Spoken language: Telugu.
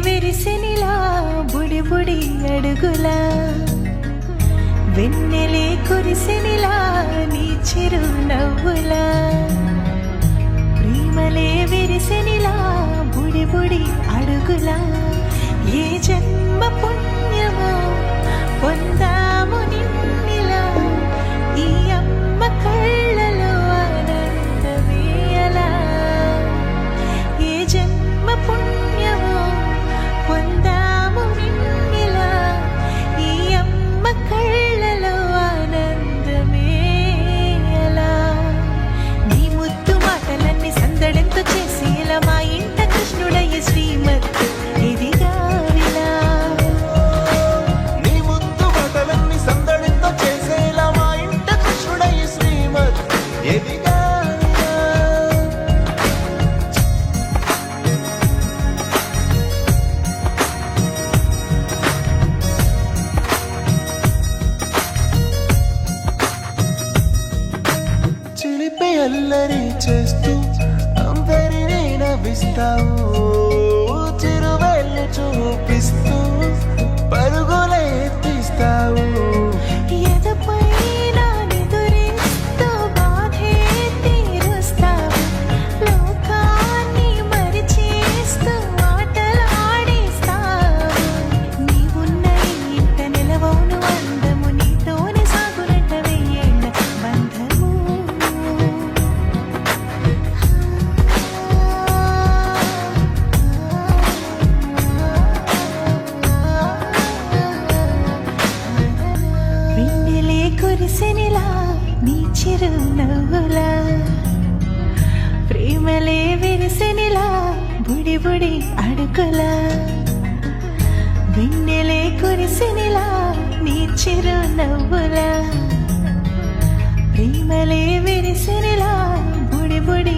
విరిసెనిలా బుడి బుడి అడుగులా వెన్నెలే కురిసెనిలా నీ చిరు నవ్వులా ప్రేమలే విరిసెనిలా బుడి బుడి అడుగులా ఏ జన్మ పుణ్యమో పొందాము నిన్నిలా ఈ అమ్మ కళ్ళలో ఆనందమే అలా ఏ జన్మ పుణ్యమో పొందాము నిన్నిలా ఈ అమ్మ కళ్ళలో ఆనందమే అలా నీ ముద్దు మాటలన్నీ సందడంతో చేసి ఇలా మా ఇంట కృష్ణుడయ్య శ్రీమత్ ఇదిగా విలా నీ ముద్దు మాటలన్నీ సందడితో చేసేలా మా ఇంట కృష్ణుడయ్య శ్రీమత్ ఎదిగా చిలిపి అల్లరి చేస్తూ అందరినీ నవ్విస్తావు చిరువెళ్ళు చూపిస్తూ పరుగులే తీస్తావు ఎదపై నా నిదురిస్తూ బాధే తీరుస్తావు లోకాన్ని మరిచేస్తూ ఆటలాడిస్తావు నీవున్న ఈ ఇంట నిలవవును అందము నీతోనే సాగునంట వెయ్యేళ్ళ బంధము వెన్నెలే కురిసెనిలా నీ చిరు నవ్వులా ప్రేమలే విరిసెనిలా బుడి బుడి అడుగులా వెన్నెలే కురిసెనిలా నీ చిరు నవ్వులా ప్రేమలే విరిసెనిలా బుడి బుడి